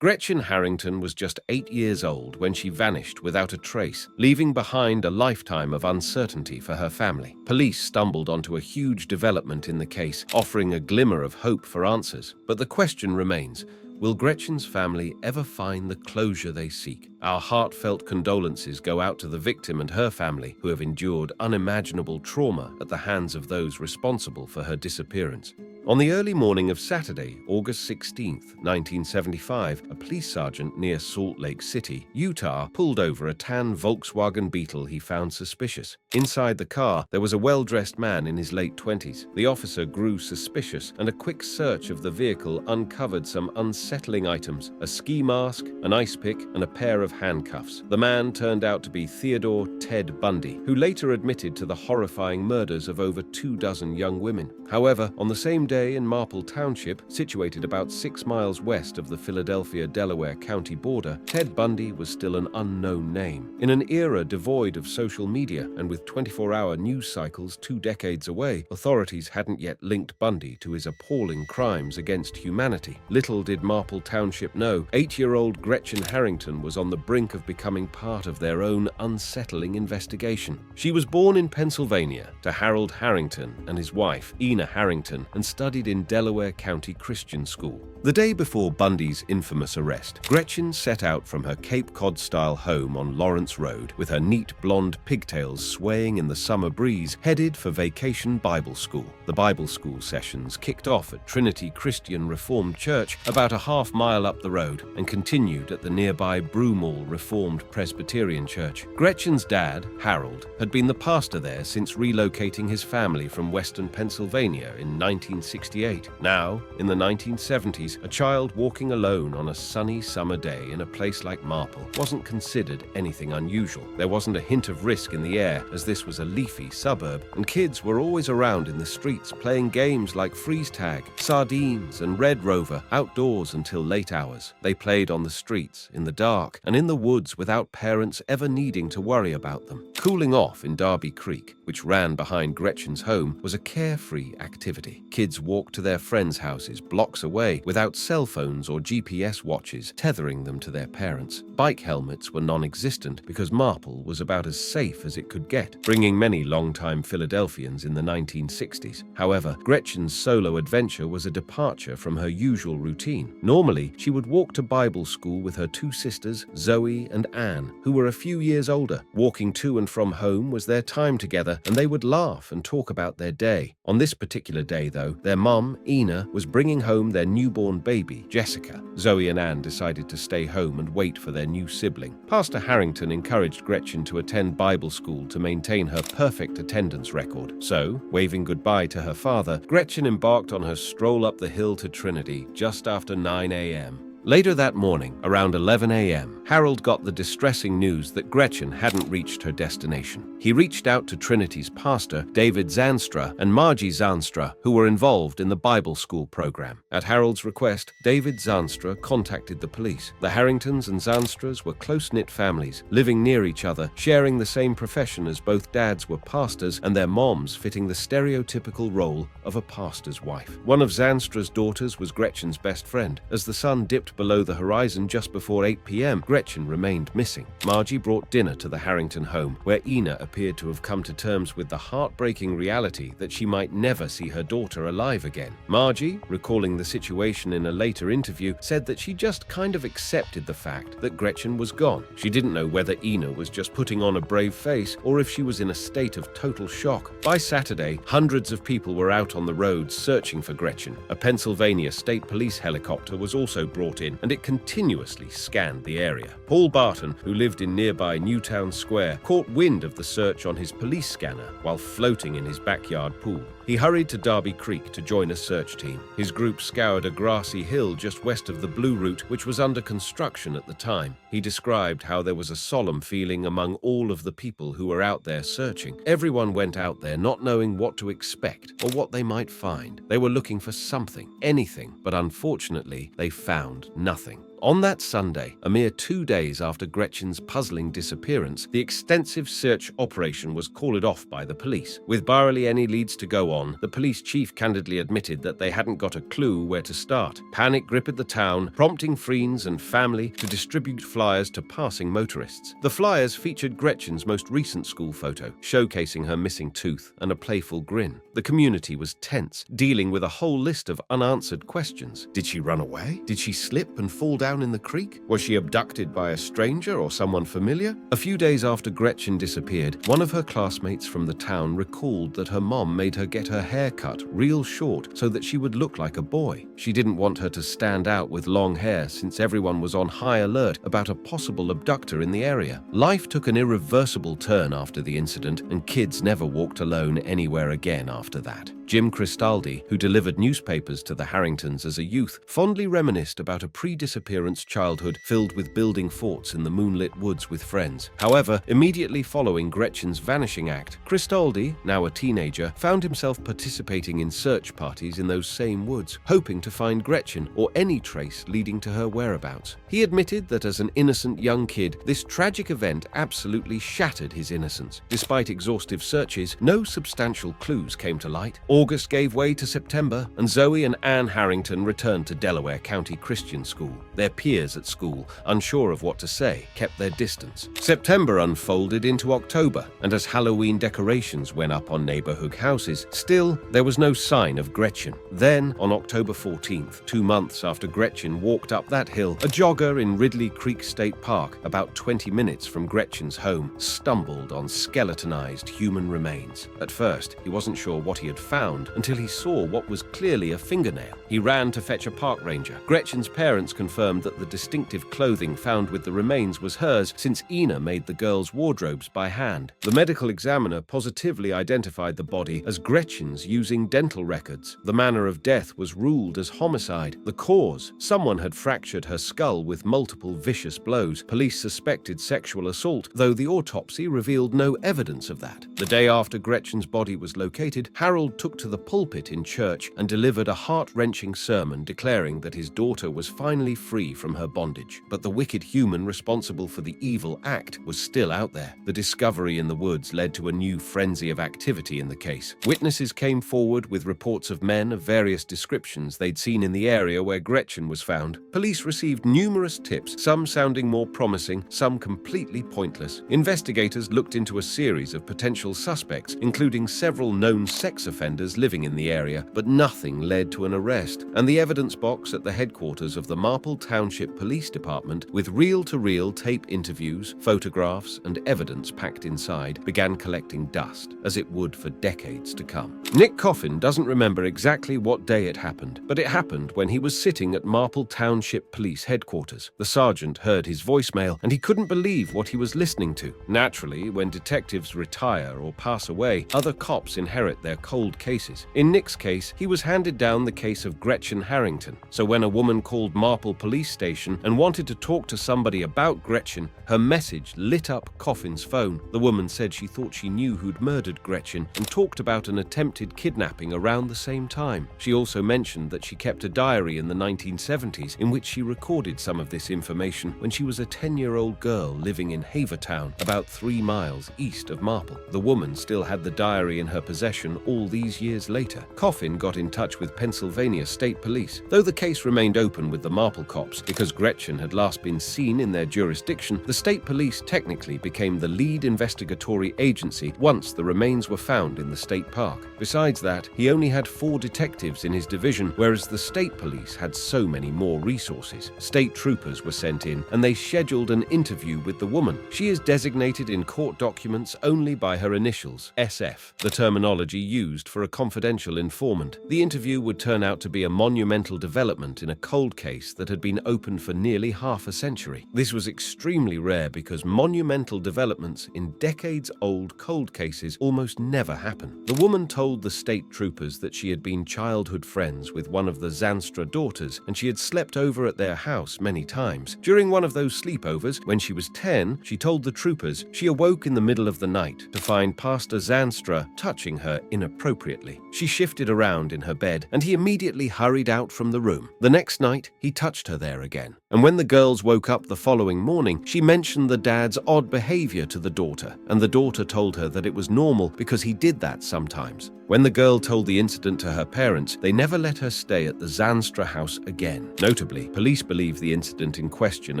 Gretchen Harrington was just 8 years old when she vanished without a trace, leaving behind a lifetime of uncertainty for her family. Police stumbled onto a huge development in the case, offering a glimmer of hope for answers. But the question remains, will Gretchen's family ever find the closure they seek? Our heartfelt condolences go out to the victim and her family, who have endured unimaginable trauma at the hands of those responsible for her disappearance. On the early morning of Saturday, August 16, 1975, a police sergeant near Salt Lake City, Utah, pulled over a tan Volkswagen Beetle he found suspicious. Inside the car, there was a well-dressed man in his late 20s. The officer grew suspicious, and a quick search of the vehicle uncovered some unsettling items: a ski mask, an ice pick, and a pair of handcuffs. The man turned out to be Theodore Ted Bundy, who later admitted to the horrifying murders of over 24 young women. However, on the same day in Marple Township, situated about 6 miles west of the Philadelphia-Delaware County border, Ted Bundy was still an unknown name. In an era devoid of social media and with 24-hour news cycles 2 decades away, authorities hadn't yet linked Bundy to his appalling crimes against humanity. Little did Marple Township know, 8-year-old Gretchen Harrington was on the brink of becoming part of their own unsettling investigation. She was born in Pennsylvania to Harold Harrington and his wife, Ina Harrington, and studied in Delaware County Christian School. The day before Bundy's infamous arrest, Gretchen set out from her Cape Cod-style home on Lawrence Road with her neat blonde pigtails swaying in the summer breeze, headed for Vacation Bible School. The Bible school sessions kicked off at Trinity Christian Reformed Church about a half-mile up the road and continued at the nearby Broomall Reformed Presbyterian Church. Gretchen's dad, Harold, had been the pastor there since relocating his family from western Pennsylvania in 1968. Now, in the 1970s, a child walking alone on a sunny summer day in a place like Marple wasn't considered anything unusual. There wasn't a hint of risk in the air, as this was a leafy suburb, and kids were always around in the streets playing games like freeze tag, sardines, and Red Rover outdoors until late hours. They played on the streets, in the dark, and in the woods without parents ever needing to worry about them. Cooling off in Darby Creek, which ran behind Gretchen's home, was a carefree activity. Kids walked to their friends' houses blocks away without cell phones or GPS watches tethering them to their parents. Bike helmets were non-existent because Marple was about as safe as it could get, bringing many longtime Philadelphians in the 1960s. However, Gretchen's solo adventure was a departure from her usual routine. Normally, she would walk to Bible school with her 2 sisters, Zoe and Anne, who were a few years older. Walking to and from home was their time together, and they would laugh and talk about their day. On this particular day, though, their mum, Ina, was bringing home their newborn baby, Jessica. Zoe and Anne decided to stay home and wait for their new sibling. Pastor Harrington encouraged Gretchen to attend Bible school to maintain her perfect attendance record. So, waving goodbye to her father, Gretchen embarked on her stroll up the hill to Trinity just after 9 a.m. Later that morning, around 11 a.m., Harold got the distressing news that Gretchen hadn't reached her destination. He reached out to Trinity's pastor, David Zanstra, and Margie Zanstra, who were involved in the Bible school program. At Harold's request, David Zanstra contacted the police. The Harringtons and Zanstras were close-knit families, living near each other, sharing the same profession as both dads were pastors and their moms fitting the stereotypical role of a pastor's wife. One of Zanstra's daughters was Gretchen's best friend. As the sun dipped below the horizon just before 8 p.m., Gretchen remained missing. Margie brought dinner to the Harrington home, where Ina appeared to have come to terms with the heartbreaking reality that she might never see her daughter alive again. Margie, recalling the situation in a later interview, said that she just kind of accepted the fact that Gretchen was gone. She didn't know whether Ina was just putting on a brave face or if she was in a state of total shock. By Saturday, hundreds of people were out on the roads searching for Gretchen. A Pennsylvania State Police helicopter was also brought in, and it continuously scanned the area. Paul Barton, who lived in nearby Newtown Square, caught wind of the search on his police scanner while floating in his backyard pool. He hurried to Darby Creek to join a search team. His group scoured a grassy hill just west of the Blue Route, which was under construction at the time. He described how there was a solemn feeling among all of the people who were out there searching. Everyone went out there not knowing what to expect or what they might find. They were looking for something, anything, but unfortunately, they found nothing. On that Sunday, a mere 2 days after Gretchen's puzzling disappearance, the extensive search operation was called off by the police. With barely any leads to go on, the police chief candidly admitted that they hadn't got a clue where to start. Panic gripped the town, prompting friends and family to distribute flyers to passing motorists. The flyers featured Gretchen's most recent school photo, showcasing her missing tooth and a playful grin. The community was tense, dealing with a whole list of unanswered questions. Did she run away? Did she slip and fall down in the creek? Was she abducted by a stranger or someone familiar? A few days after Gretchen disappeared, one of her classmates from the town recalled that her mom made her get her hair cut real short so that she would look like a boy. She didn't want her to stand out with long hair since everyone was on high alert about a possible abductor in the area. Life took an irreversible turn after the incident, and kids never walked alone anywhere again after that. Jim Cristaldi, who delivered newspapers to the Harringtons as a youth, fondly reminisced about a pre-disappearance childhood filled with building forts in the moonlit woods with friends. However, immediately following Gretchen's vanishing act, Cristaldi, now a teenager, found himself participating in search parties in those same woods, hoping to find Gretchen or any trace leading to her whereabouts. He admitted that as an innocent young kid, this tragic event absolutely shattered his innocence. Despite exhaustive searches, no substantial clues came to light. August gave way to September, and Zoe and Anne Harrington returned to Delaware County Christian School. Their peers at school, unsure of what to say, kept their distance. September unfolded into October, and as Halloween decorations went up on neighborhood houses, still there was no sign of Gretchen. Then, on October 14th, 2 months after Gretchen walked up that hill, a jogger in Ridley Creek State Park, about 20 minutes from Gretchen's home, stumbled on skeletonized human remains. At first, he wasn't sure what he had found until he saw what was clearly a fingernail. He ran to fetch a park ranger. Gretchen's parents confirmed that the distinctive clothing found with the remains was hers, since Ina made the girls' wardrobes by hand. The medical examiner positively identified the body as Gretchen's using dental records. The manner of death was ruled as homicide. The cause: someone had fractured her skull with multiple vicious blows. Police suspected sexual assault, though the autopsy revealed no evidence of that. The day after Gretchen's body was located, Harold took to the pulpit in church and delivered a heart-wrenching sermon declaring that his daughter was finally free from her bondage. But the wicked human responsible for the evil act was still out there. The discovery in the woods led to a new frenzy of activity in the case. Witnesses came forward with reports of men of various descriptions they'd seen in the area where Gretchen was found. Police received numerous tips, some sounding more promising, some completely pointless. Investigators looked into a series of potential suspects, including several known sex offenders living in the area, but nothing led to an arrest, and the evidence box at the headquarters of the Marple Township Police Department, with reel-to-reel tape interviews, photographs, and evidence packed inside, began collecting dust, as it would for decades to come. Nick Coffin doesn't remember exactly what day it happened, but it happened when he was sitting at Marple Township Police headquarters. The sergeant heard his voicemail, and he couldn't believe what he was listening to. Naturally, when detectives retire or pass away, other cops inherit their cold cases. In Nick's case, he was handed down the case of Gretchen Harrington. So when a woman called Marple Police Station and wanted to talk to somebody about Gretchen, her message lit up Coffin's phone. The woman said she thought she knew who'd murdered Gretchen and talked about an attempted kidnapping around the same time. She also mentioned that she kept a diary in the 1970s in which she recorded some of this information when she was a 10-year-old girl living in Havertown, about 3 miles east of Marple. The woman still had the diary in her possession all these years later. Coffin got in touch with Pennsylvania State Police. Though the case remained open with the Marple cops because Gretchen had last been seen in their jurisdiction, the state police technically became the lead investigatory agency once the remains were found in the state park. Besides that, he only had 4 detectives in his division, whereas the state police had so many more resources. State troopers were sent in, and they scheduled an interview with the woman. She is designated in court documents only by her initials, SF, the terminology used for a confidential informant. The interview would turn out to be a monumental development in a cold case that had been open for nearly half a century. This was extremely rare because monumental developments in decades-old cold cases almost never happen. The woman told the state troopers that she had been childhood friends with one of the Zanstra daughters, and she had slept over at their house many times. During one of those sleepovers, when she was 10, she told the troopers she awoke in the middle of the night to find Pastor Zanstra touching her inappropriately. immediately. She shifted around in her bed, and he immediately hurried out from the room. The next night, he touched her there again. And when the girls woke up the following morning, she mentioned the dad's odd behavior to the daughter, and the daughter told her that it was normal because he did that sometimes. When the girl told the incident to her parents, they never let her stay at the Zandstra house again. Notably, police believe the incident in question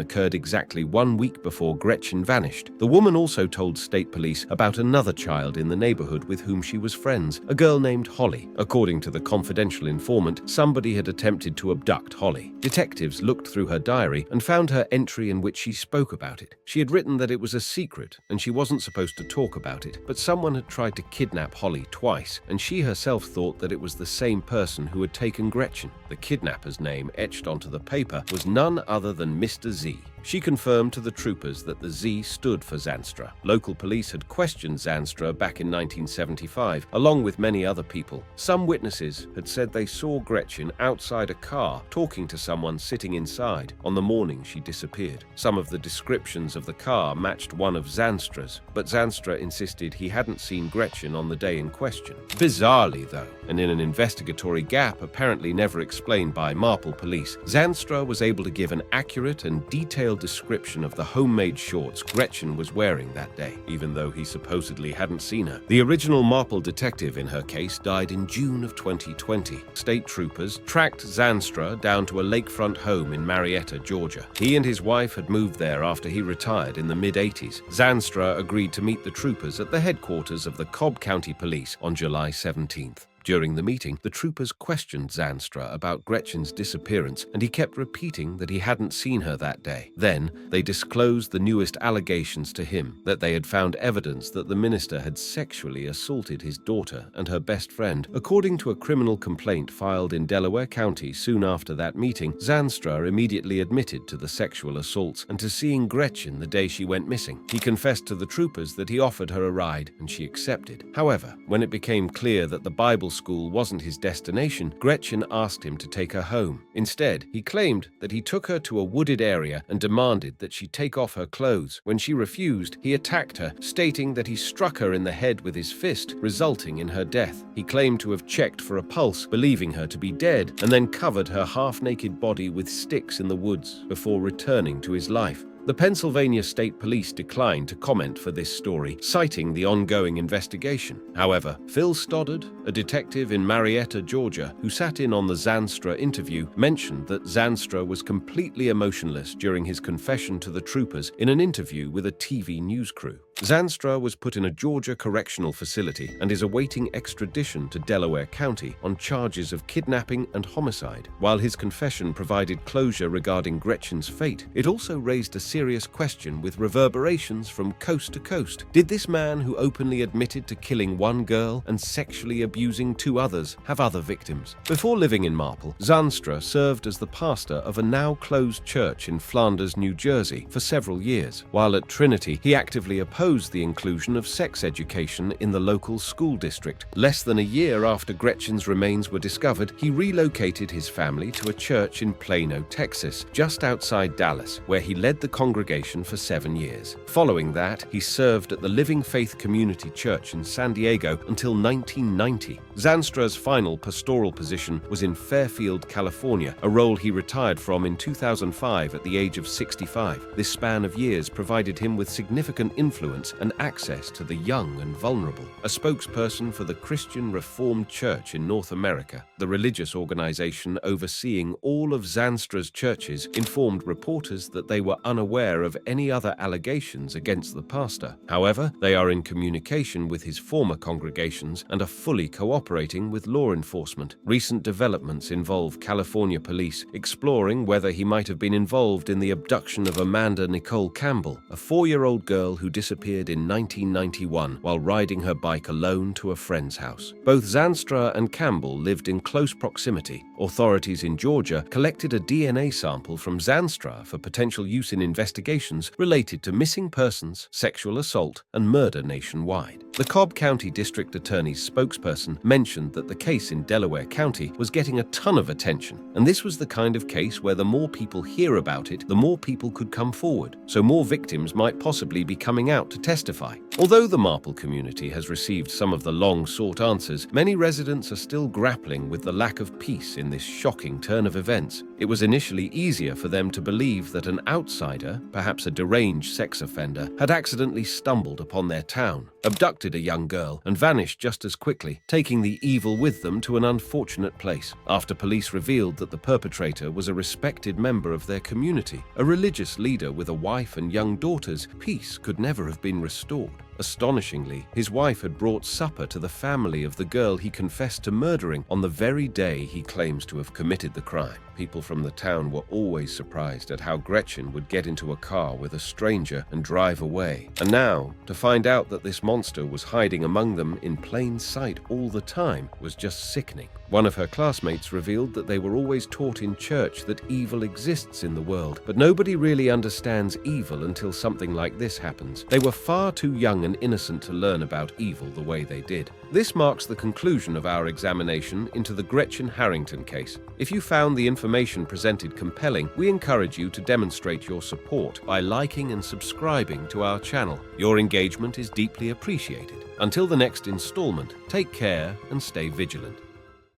occurred exactly 1 week before Gretchen vanished. The woman also told state police about another child in the neighborhood with whom she was friends, a girl named Holly. According to the confidential informant, somebody had attempted to abduct Holly. Detectives looked through her diary and found her entry in which she spoke about it. She had written that it was a secret and she wasn't supposed to talk about it, but someone had tried to kidnap Holly twice, and she herself thought that it was the same person who had taken Gretchen. The kidnapper's name etched onto the paper was none other than Mr. Z. She confirmed to the troopers that the Z stood for Zandstra. Local police had questioned Zandstra back in 1975, along with many other people. Some witnesses had said they saw Gretchen outside a car talking to someone sitting inside on the morning she disappeared. Some of the descriptions of the car matched one of Zandstra's, but Zandstra insisted he hadn't seen Gretchen on the day in question. Bizarrely, though, and in an investigatory gap apparently never explained by Marple police, Zandstra was able to give an accurate and detailed description of the homemade shorts Gretchen was wearing that day, even though he supposedly hadn't seen her. The original Marple detective in her case died in June of 2020. State troopers tracked Zandstra down to a lakefront home in Marietta, Georgia. He and his wife had moved there after he retired in the mid-80s. Zandstra agreed to meet the troopers at the headquarters of the Cobb County Police on July 17th. During the meeting, the troopers questioned Zandstra about Gretchen's disappearance, and he kept repeating that he hadn't seen her that day. Then, they disclosed the newest allegations to him, that they had found evidence that the minister had sexually assaulted his daughter and her best friend. According to a criminal complaint filed in Delaware County soon after that meeting, Zandstra immediately admitted to the sexual assaults and to seeing Gretchen the day she went missing. He confessed to the troopers that he offered her a ride, and she accepted. However, when it became clear that the Bible school wasn't his destination, Gretchen asked him to take her home. Instead, he claimed that he took her to a wooded area and demanded that she take off her clothes. When she refused, he attacked her, stating that he struck her in the head with his fist, resulting in her death. He claimed to have checked for a pulse, believing her to be dead, and then covered her half-naked body with sticks in the woods before returning to his life. The Pennsylvania State Police declined to comment for this story, citing the ongoing investigation. However, Phil Stoddard, a detective in Marietta, Georgia, who sat in on the Zandstra interview, mentioned that Zandstra was completely emotionless during his confession to the troopers in an interview with a TV news crew. Zandstra was put in a Georgia correctional facility and is awaiting extradition to Delaware County on charges of kidnapping and homicide. While his confession provided closure regarding Gretchen's fate, it also raised a serious question with reverberations from coast to coast. Did this man who openly admitted to killing one girl and sexually abusing 2 others have other victims? Before living in Marple, Zandstra served as the pastor of a now-closed church in Flanders, New Jersey for several years. While at Trinity, he actively opposed the inclusion of sex education in the local school district. Less than a year after Gretchen's remains were discovered, he relocated his family to a church in Plano, Texas, just outside Dallas, where he led the congregation for 7 years. Following that, he served at the Living Faith Community Church in San Diego until 1990. Zandstra's final pastoral position was in Fairfield, California, a role he retired from in 2005 at the age of 65. This span of years provided him with significant influence and access to the young and vulnerable. A spokesperson for the Christian Reformed Church in North America, the religious organization overseeing all of Zandstra's churches, informed reporters that they were unaware of any other allegations against the pastor. However, they are in communication with his former congregations and are fully cooperating with law enforcement. Recent developments involve California police exploring whether he might have been involved in the abduction of Amanda Nicole Campbell, a 4-year-old girl who disappeared in 1991 while riding her bike alone to a friend's house. Both Zandstra and Campbell lived in close proximity. Authorities in Georgia collected a DNA sample from Zandstra for potential use in investigations related to missing persons, sexual assault, and murder nationwide. The Cobb County District Attorney's spokesperson mentioned that the case in Delaware County was getting a ton of attention, and this was the kind of case where the more people hear about it, the more people could come forward, so more victims might possibly be coming out to testify. Although the Marple community has received some of the long-sought answers, many residents are still grappling with the lack of peace in this shocking turn of events. It was initially easier for them to believe that an outsider, perhaps a deranged sex offender, had accidentally stumbled upon their town, abducted a young girl, and vanished just as quickly, taking the evil with them to an unfortunate place. After police revealed that the perpetrator was a respected member of their community, a religious leader with a wife and young daughters, peace could never have been restored. Astonishingly, his wife had brought supper to the family of the girl he confessed to murdering on the very day he claims to have committed the crime. People from the town were always surprised at how Gretchen would get into a car with a stranger and drive away. And now, to find out that this monster was hiding among them in plain sight all the time was just sickening. One of her classmates revealed that they were always taught in church that evil exists in the world, but nobody really understands evil until something like this happens. They were far too young and innocent to learn about evil the way they did. This marks the conclusion of our examination into the Gretchen Harrington case. If you found the information presented compelling, we encourage you to demonstrate your support by liking and subscribing to our channel. Your engagement is deeply appreciated. Until the next installment, take care and stay vigilant.